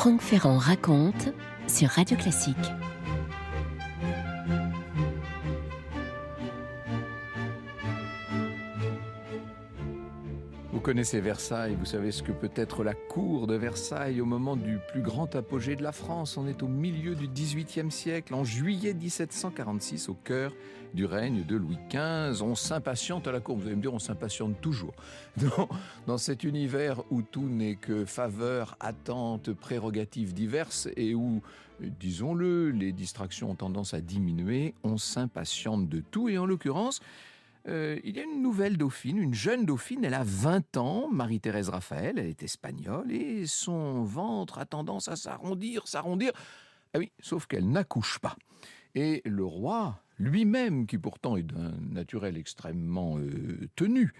Franck Ferrand raconte sur Radio Classique. Vous connaissez Versailles, vous savez ce que peut être la cour de Versailles au moment du plus grand apogée de la France. On est au milieu du XVIIIe siècle, en juillet 1746, au cœur du règne de Louis XV. On s'impatiente à la cour. Vous allez me dire, on s'impatiente toujours. Dans cet univers où tout n'est que faveur, attente, prérogatives diverses et où, disons-le, les distractions ont tendance à diminuer, on s'impatiente de tout. Et en l'occurrence, il y a une nouvelle dauphine, une jeune dauphine, elle a 20 ans, Marie-Thérèse Raphaël, elle est espagnole et son ventre a tendance à s'arrondir. Ah oui, sauf qu'elle n'accouche pas. Et le roi lui-même, qui pourtant est d'un naturel extrêmement tenu,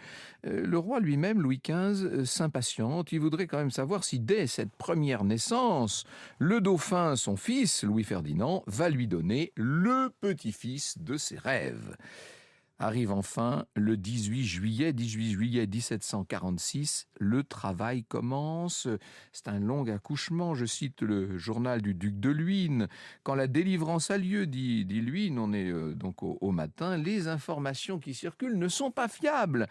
le roi lui-même, Louis XV, s'impatiente. Il voudrait quand même savoir si dès cette première naissance, le dauphin, son fils, Louis-Ferdinand, va lui donner le petit-fils de ses rêves. Arrive enfin le 18 juillet 1746, le travail commence. C'est un long accouchement, je cite le journal du duc de Luynes. Quand la délivrance a lieu, dit Luynes, on est donc au matin, les informations qui circulent ne sont pas fiables.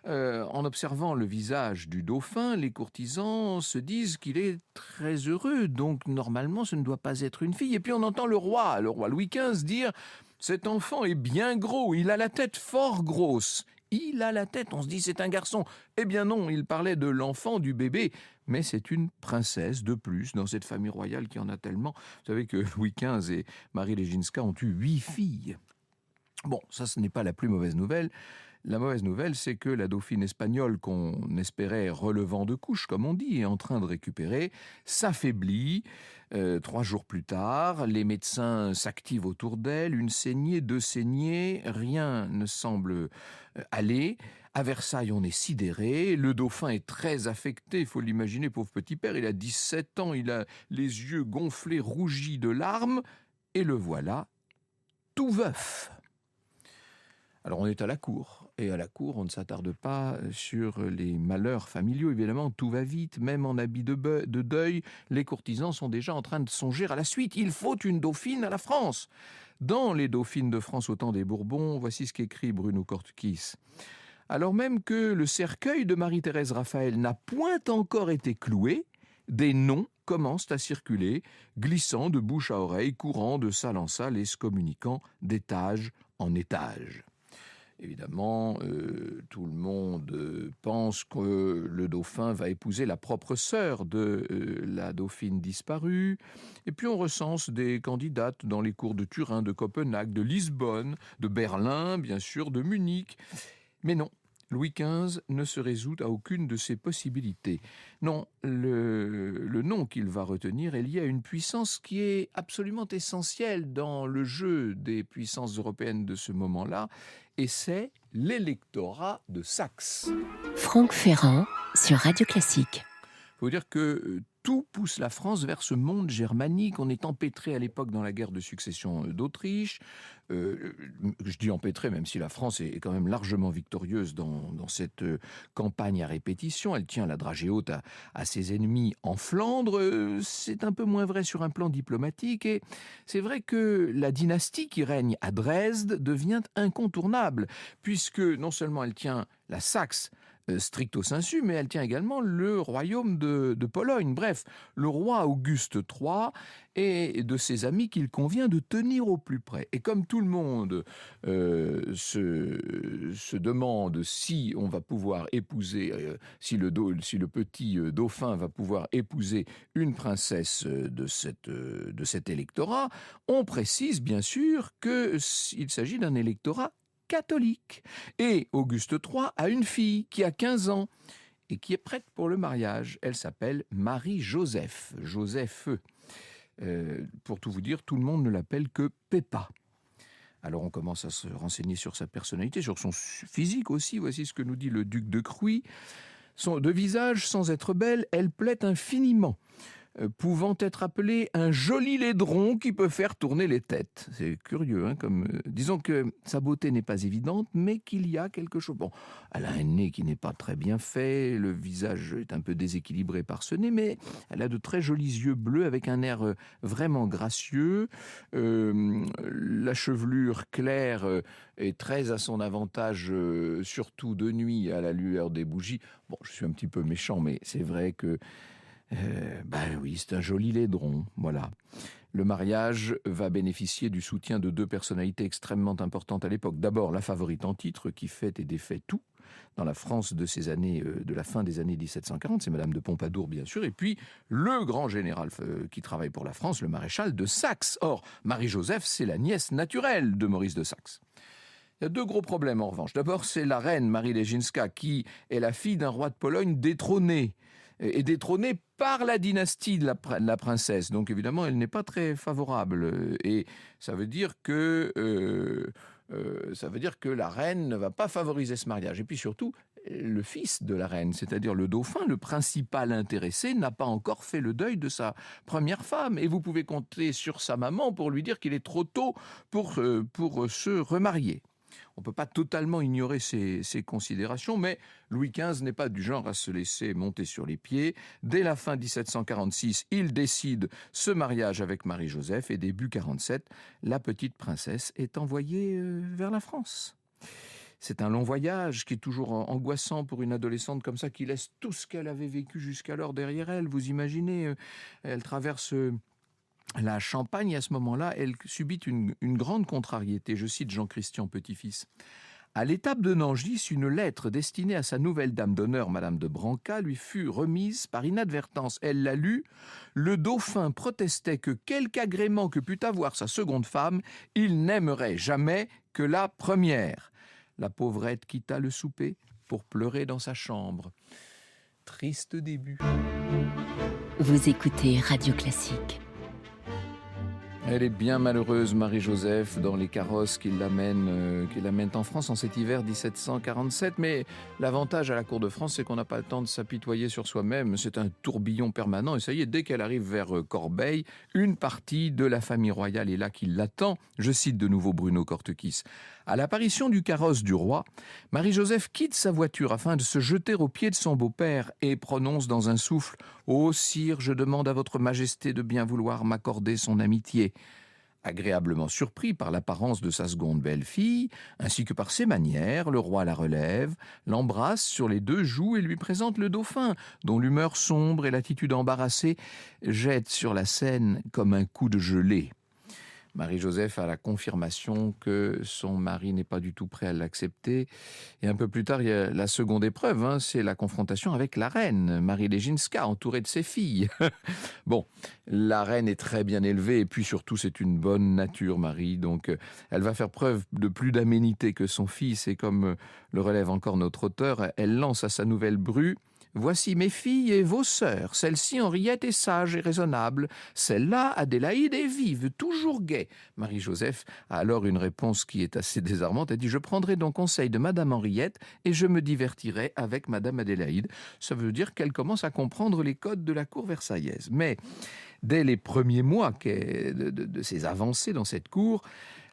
En observant le visage du dauphin, les courtisans se disent qu'il est très heureux, donc normalement ce ne doit pas être une fille. Et puis on entend le roi Louis XV dire: cet enfant est bien gros, il a la tête fort grosse. Il a la tête, on se dit c'est un garçon. Eh bien non, il parlait de l'enfant, du bébé. Mais c'est une princesse de plus dans cette famille royale qui en a tellement. Vous savez que Louis XV et Marie Léginska ont eu 8 filles. Bon, ça ce n'est pas la plus mauvaise nouvelle. La mauvaise nouvelle, c'est que la dauphine espagnole qu'on espérait relevant de couche, comme on dit, est en train de récupérer, s'affaiblit. 3 jours plus tard, les médecins s'activent autour d'elle, 1 saignée, 2 saignées, rien ne semble aller. À Versailles, on est sidéré, le dauphin est très affecté, il faut l'imaginer, pauvre petit père, il a 17 ans, il a les yeux gonflés, rougis de larmes, et le voilà, tout veuf. Alors on est à la cour, et à la cour on ne s'attarde pas sur les malheurs familiaux, évidemment tout va vite, même en habit de deuil, les courtisans sont déjà en train de songer à la suite. Il faut une dauphine à la France. Dans les dauphines de France au temps des Bourbons, voici ce qu'écrit Bruno Kortkis. Alors même que le cercueil de Marie-Thérèse Raphaël n'a point encore été cloué, des noms commencent à circuler, glissant de bouche à oreille, courant de salle en salle et se communiquant d'étage en étage. Évidemment, tout le monde pense que le dauphin va épouser la propre sœur de la dauphine disparue. Et puis on recense des candidates dans les cours de Turin, de Copenhague, de Lisbonne, de Berlin, bien sûr, de Munich. Mais non, Louis XV ne se résout à aucune de ces possibilités. Non, le nom qu'il va retenir est lié à une puissance qui est absolument essentielle dans le jeu des puissances européennes de ce moment-là, et c'est l'électorat de Saxe. Franck Ferrand sur Radio Classique. Il faut dire que tout pousse la France vers ce monde germanique. On est empêtré à l'époque dans la guerre de succession d'Autriche. Je dis empêtré, même si la France est quand même largement victorieuse dans cette campagne à répétition. Elle tient la dragée haute à ses ennemis en Flandre. C'est un peu moins vrai sur un plan diplomatique. Et c'est vrai que la dynastie qui règne à Dresde devient incontournable, puisque non seulement elle tient la Saxe stricto sensu, mais elle tient également le royaume de Pologne. Bref, le roi Auguste III et de ses amis qu'il convient de tenir au plus près. Et comme tout le monde se demande si on va pouvoir épouser, si le petit dauphin va pouvoir épouser une princesse de cet électorat, on précise bien sûr qu'il s'agit d'un électorat catholique. Et Auguste III a une fille qui a 15 ans et qui est prête pour le mariage. Elle s'appelle Marie-Joseph. Pour tout vous dire, tout le monde ne l'appelle que Peppa. Alors on commence à se renseigner sur sa personnalité, sur son physique aussi. Voici ce que nous dit le duc de Cruy. De visage, sans être belle, elle plaît infiniment. pouvant être appelé un joli laidron qui peut faire tourner les têtes. C'est curieux, hein, disons que sa beauté n'est pas évidente, mais qu'il y a quelque chose. Bon, elle a un nez qui n'est pas très bien fait, le visage est un peu déséquilibré par ce nez, mais elle a de très jolis yeux bleus avec un air vraiment gracieux. La chevelure claire est très à son avantage, surtout de nuit à la lueur des bougies. Bon, je suis un petit peu méchant, mais c'est vrai que oui, c'est un joli laidron, voilà. Le mariage va bénéficier du soutien de deux personnalités extrêmement importantes à l'époque. D'abord, la favorite en titre qui fait et défait tout dans la France de ces années, de la fin des années 1740, c'est Madame de Pompadour bien sûr, et puis le grand général qui travaille pour la France, le maréchal de Saxe. Or, Marie-Joseph, c'est la nièce naturelle de Maurice de Saxe. Il y a deux gros problèmes en revanche. D'abord, c'est la reine Marie Leginska qui est la fille d'un roi de Pologne détrôné, et détrônée par la dynastie de la princesse. Donc évidemment, elle n'est pas très favorable. Et ça veut dire que la reine ne va pas favoriser ce mariage. Et puis surtout, le fils de la reine, c'est-à-dire le dauphin, le principal intéressé, n'a pas encore fait le deuil de sa première femme. Et vous pouvez compter sur sa maman pour lui dire qu'il est trop tôt pour se remarier. On ne peut pas totalement ignorer ces considérations, mais Louis XV n'est pas du genre à se laisser monter sur les pieds. Dès la fin 1746, il décide ce mariage avec Marie-Joseph et début 47, la petite princesse est envoyée vers la France. C'est un long voyage qui est toujours angoissant pour une adolescente comme ça, qui laisse tout ce qu'elle avait vécu jusqu'alors derrière elle. Vous imaginez, elle traverse la Champagne, à ce moment-là, elle subit une grande contrariété. Je cite Jean-Christian Petit-Fils. À l'étape de Nangis, une lettre destinée à sa nouvelle dame d'honneur, Madame de Branca, lui fut remise par inadvertance. Elle l'a lue. Le dauphin protestait que quelque agrément que pût avoir sa seconde femme, il n'aimerait jamais que la première. La pauvrette quitta le souper pour pleurer dans sa chambre. Triste début. Vous écoutez Radio Classique. Elle est bien malheureuse, Marie-Joseph, dans les carrosses qui l'amènent en France en cet hiver 1747. Mais l'avantage à la cour de France, c'est qu'on n'a pas le temps de s'apitoyer sur soi-même. C'est un tourbillon permanent. Et ça y est, dès qu'elle arrive vers Corbeil, une partie de la famille royale est là qui l'attend. Je cite de nouveau Bruno Cortequis. À l'apparition du carrosse du roi, Marie-Joseph quitte sa voiture afin de se jeter aux pieds de son beau-père et prononce dans un souffle « Ô sire, je demande à votre majesté de bien vouloir m'accorder son amitié ». Agréablement surpris par l'apparence de sa seconde belle-fille, ainsi que par ses manières, le roi la relève, l'embrasse sur les deux joues et lui présente le dauphin, dont l'humeur sombre et l'attitude embarrassée jettent sur la scène comme un coup de gelée. Marie-Joseph a la confirmation que son mari n'est pas du tout prêt à l'accepter. Et un peu plus tard, il y a la seconde épreuve, c'est la confrontation avec la reine, Marie Leginska, entourée de ses filles. Bon, la reine est très bien élevée et puis surtout, c'est une bonne nature, Marie. Donc, elle va faire preuve de plus d'aménité que son fils. Et comme le relève encore notre auteur, elle lance à sa nouvelle bru: voici mes filles et vos sœurs. Celle-ci, Henriette, est sage et raisonnable. Celle-là, Adélaïde, est vive, toujours gaie. Marie-Joseph a alors une réponse qui est assez désarmante. Elle dit: je prendrai donc conseil de Madame Henriette et je me divertirai avec Madame Adélaïde. Ça veut dire qu'elle commence à comprendre les codes de la cour versaillaise. Mais dès les premiers mois de ses avancées dans cette cour,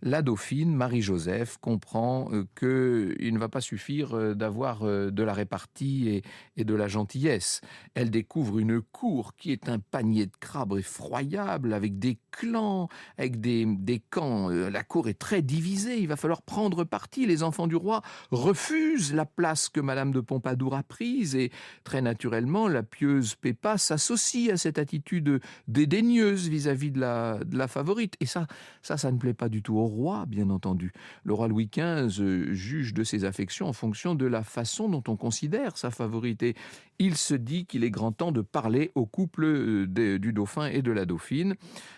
la dauphine, Marie-Joseph, comprend qu'il ne va pas suffire d'avoir de la répartie et de la gentillesse. Elle découvre une cour qui est un panier de crabes effroyable, avec des clans, avec des camps. La cour est très divisée, il va falloir prendre parti. Les enfants du roi refusent la place que Madame de Pompadour a prise et très naturellement, la pieuse Pépa s'associe à cette attitude dédaigneuse vis-à-vis de la favorite. Et ça ne plaît pas du tout au roi, bien entendu. Le roi Louis XV juge de ses affections en fonction de la façon dont on considère sa favorite. Et il se dit qu'il est grand temps de parler au couple du dauphin et de la dauphine,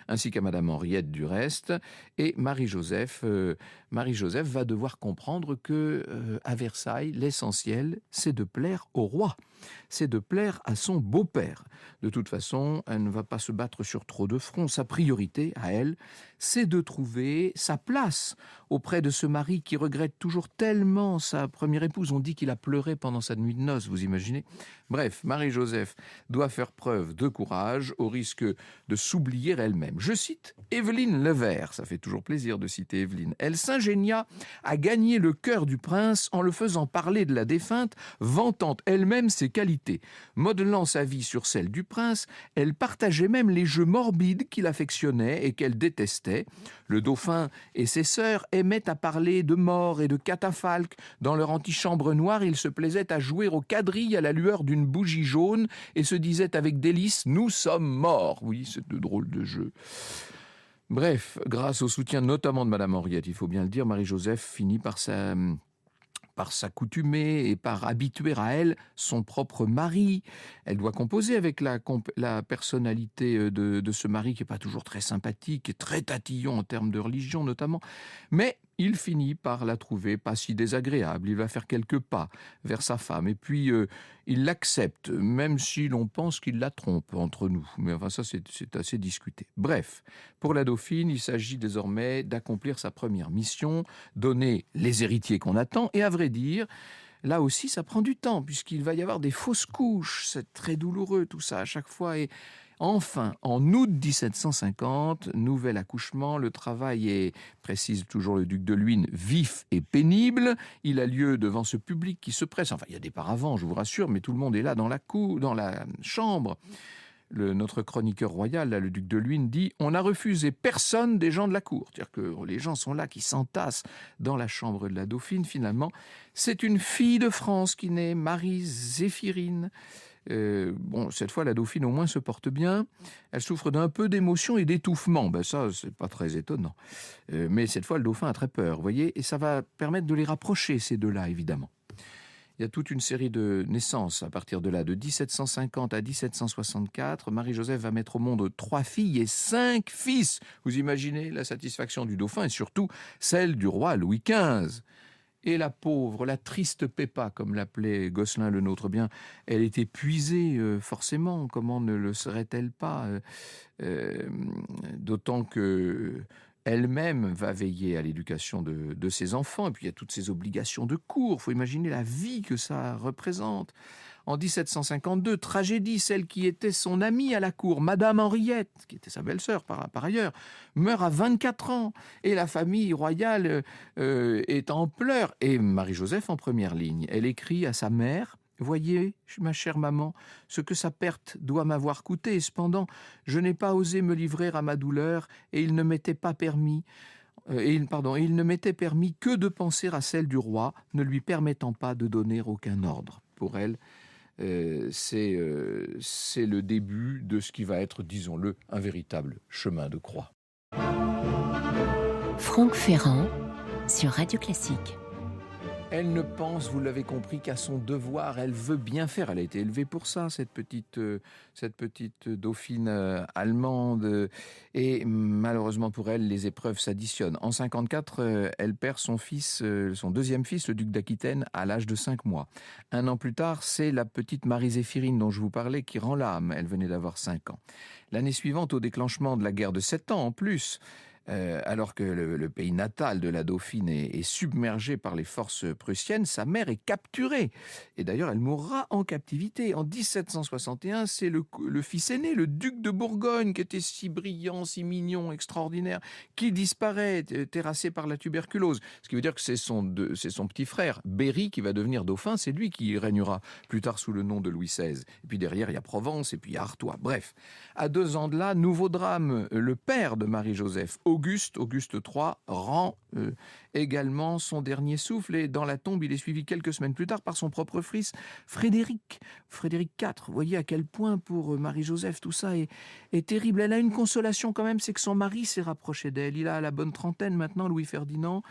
ainsi qu'à Madame Henriette du reste. Et Marie-Joseph va devoir comprendre que à Versailles, l'essentiel, c'est de plaire au roi. C'est de plaire à son beau-père. De toute façon, elle ne va pas se battre sur trop de fronts. Sa priorité, à elle, c'est de trouver sa place auprès de ce mari qui regrette toujours tellement sa première épouse. On dit qu'il a pleuré pendant sa nuit de noces, vous imaginez? Bref, Marie-Joseph doit faire preuve de courage au risque de s'oublier elle-même. Je cite Évelyne Levert, ça fait toujours plaisir de citer Évelyne. Elle s'ingénia à gagner le cœur du prince en le faisant parler de la défunte, vantant elle-même ses qualités. Modelant sa vie sur celle du prince, elle partageait même les jeux morbides qu'il affectionnait et qu'elle détestait. Le dauphin et ses sœurs aimaient à parler de mort et de catafalques. Dans leur antichambre noire, ils se plaisaient à jouer aux quadrilles à la lueur d'une bougie jaune et se disaient avec délice « Nous sommes morts ». Oui, c'est de drôles de jeux. Bref, grâce au soutien notamment de Madame Henriette, il faut bien le dire, Marie-Joseph finit par s'accoutumer et par habituer à elle son propre mari. Elle doit composer avec la personnalité de ce mari qui n'est pas toujours très sympathique et très tatillon en termes de religion notamment. Mais il finit par la trouver pas si désagréable. Il va faire quelques pas vers sa femme et puis il l'accepte, même si l'on pense qu'il la trompe entre nous. Mais enfin ça c'est assez discuté. Bref, pour la dauphine, il s'agit désormais d'accomplir sa première mission, donner les héritiers qu'on attend et à vrai dire, là aussi ça prend du temps puisqu'il va y avoir des fausses couches. C'est très douloureux tout ça à chaque fois et enfin, en août 1750, nouvel accouchement, le travail est, précise toujours le duc de Luynes, vif et pénible. Il a lieu devant ce public qui se presse. Enfin, il y a des paravents, je vous rassure, mais tout le monde est là dans la chambre. Notre chroniqueur royal, là, le duc de Luynes, dit « On n'a refusé personne des gens de la cour ». C'est-à-dire que les gens sont là, qui s'entassent dans la chambre de la dauphine. Finalement, c'est une fille de France qui naît, Marie-Zéphirine. Cette fois, la dauphine au moins se porte bien. Elle souffre d'un peu d'émotion et d'étouffement. Ça, c'est pas très étonnant. Mais cette fois, le dauphin a très peur, vous voyez. Et ça va permettre de les rapprocher, ces deux-là, évidemment. Il y a toute une série de naissances à partir de là. De 1750 à 1764, Marie-Joseph va mettre au monde 3 filles et 5 fils. Vous imaginez la satisfaction du dauphin et surtout celle du roi Louis XV. Et la pauvre, la triste Pépa, comme l'appelait Gosselin le nôtre, bien, elle est épuisée, forcément. Comment ne le serait-elle pas d'autant que elle-même va veiller à l'éducation de ses enfants. Et puis il y a toutes ces obligations de cour. Il faut imaginer la vie que ça représente. En 1752, tragédie, celle qui était son amie à la cour, Madame Henriette, qui était sa belle-sœur par ailleurs, meurt à 24 ans. Et la famille royale est en pleurs. Et Marie-Joseph en première ligne. Elle écrit à sa mère « Voyez, ma chère maman, ce que sa perte doit m'avoir coûté. Et cependant, je n'ai pas osé me livrer à ma douleur et il ne m'était pas permis... il ne m'était permis que de penser à celle du roi, ne lui permettant pas de donner aucun ordre. » Pour elle, c'est le début de ce qui va être, disons-le, un véritable chemin de croix. Franck Ferrand sur Radio Classique. Elle ne pense, vous l'avez compris, qu'à son devoir. Elle veut bien faire. Elle a été élevée pour ça, cette petite dauphine allemande. Et malheureusement pour elle, les épreuves s'additionnent. En 54, elle perd son deuxième fils, le duc d'Aquitaine, à l'âge de 5 mois. Un an plus tard, c'est la petite Marie-Zéphirine dont je vous parlais qui rend l'âme. Elle venait d'avoir 5 ans. L'année suivante, au déclenchement de la guerre de 7 ans en plus, alors que le pays natal de la dauphine est submergé par les forces prussiennes, sa mère est capturée. Et d'ailleurs, elle mourra en captivité. En 1761, c'est le fils aîné, le duc de Bourgogne, qui était si brillant, si mignon, extraordinaire, qui disparaît, terrassé par la tuberculose. Ce qui veut dire que c'est son petit frère, Berry, qui va devenir dauphin. C'est lui qui régnera plus tard sous le nom de Louis XVI. Et puis derrière, il y a Provence et puis il y a Artois. Bref, à 2 ans de là, nouveau drame. Le père de Marie-Joseph, Auguste III, rend également son dernier souffle et dans la tombe, il est suivi quelques semaines plus tard par son propre fils, Frédéric IV. Vous voyez à quel point pour Marie-Joseph tout ça est terrible. Elle a une consolation quand même, c'est que son mari s'est rapproché d'elle. Il a la bonne trentaine maintenant, Louis-Ferdinand.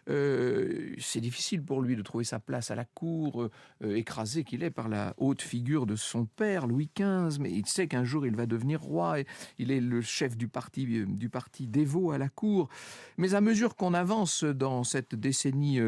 C'est difficile pour lui de trouver sa place à la cour, écrasé qu'il est par la haute figure de son père, Louis XV, mais il sait qu'un jour il va devenir roi, et il est le chef du parti dévot à la cour. Mais à mesure qu'on avance dans cette décennie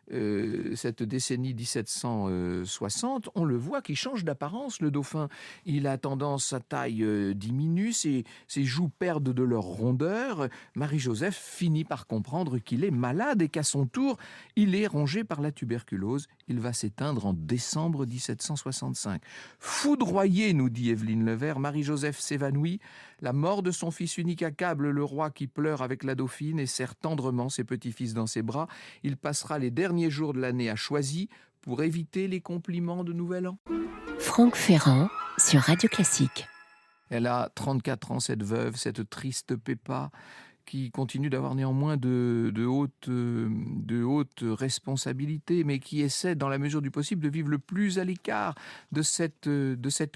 cette décennie 1760, on le voit qui change d'apparence, le dauphin. Il a tendance, sa taille diminue, ses joues perdent de leur rondeur. Marie-Joseph finit par comprendre qu'il est malade et qu'à son tour, il est rongé par la tuberculose. Il va s'éteindre en décembre 1765. Foudroyée, nous dit Evelyne Levert, Marie-Joseph s'évanouit. La mort de son fils unique accable le roi qui pleure avec la dauphine et serre tendrement ses petits-fils dans ses bras. Il passera les derniers jours de l'année à Choisy pour éviter les compliments de Nouvel An. Franck Ferrand sur Radio Classique. Elle a 34 ans, cette veuve, cette triste Pépa, qui continue d'avoir néanmoins de hautes responsabilités, mais qui essaie, dans la mesure du possible, de vivre le plus à l'écart de cette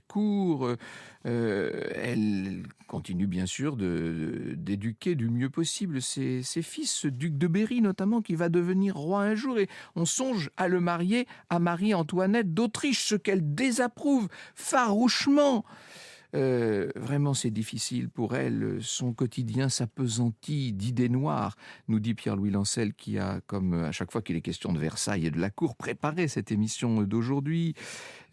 cour. Elle continue bien sûr d'éduquer du mieux possible ses fils, ce duc de Berry notamment, qui va devenir roi un jour, et on songe à le marier à Marie-Antoinette d'Autriche, ce qu'elle désapprouve farouchement. Vraiment, c'est difficile pour elle. Son quotidien s'appesantit d'idées noires, nous dit Pierre-Louis Lancel, qui a, comme à chaque fois qu'il est question de Versailles et de la cour, préparé cette émission d'aujourd'hui.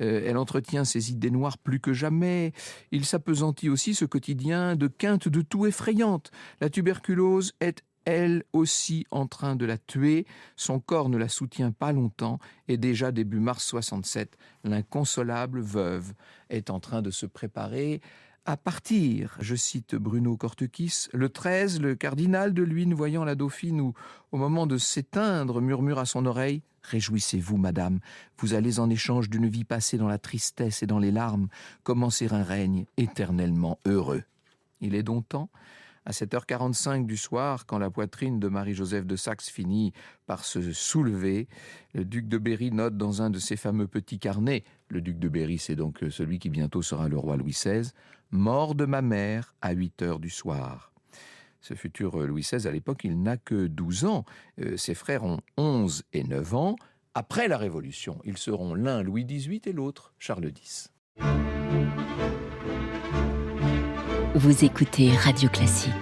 Elle entretient ses idées noires plus que jamais. Il s'appesantit aussi, ce quotidien, de quintes de toux effrayantes. La tuberculose est elle aussi en train de la tuer. Son corps ne la soutient pas longtemps et déjà début mars 67, l'inconsolable veuve est en train de se préparer à partir. Je cite Bruno Cortequis. Le 13, le cardinal de Luynes, voyant la dauphine au moment de s'éteindre, murmure à son oreille: « Réjouissez-vous, madame, vous allez en échange d'une vie passée dans la tristesse et dans les larmes, commencer un règne éternellement heureux. » Il est donc temps. À 7h45 du soir, quand la poitrine de Marie-Joseph de Saxe finit par se soulever, le duc de Berry note dans un de ses fameux petits carnets, le duc de Berry, c'est donc celui qui bientôt sera le roi Louis XVI, « Mort de ma mère à 8h du soir ». Ce futur Louis XVI, à l'époque, il n'a que 12 ans. Ses frères ont 11 et 9 ans. Après la Révolution, ils seront l'un Louis XVIII et l'autre Charles X. Vous écoutez Radio Classique.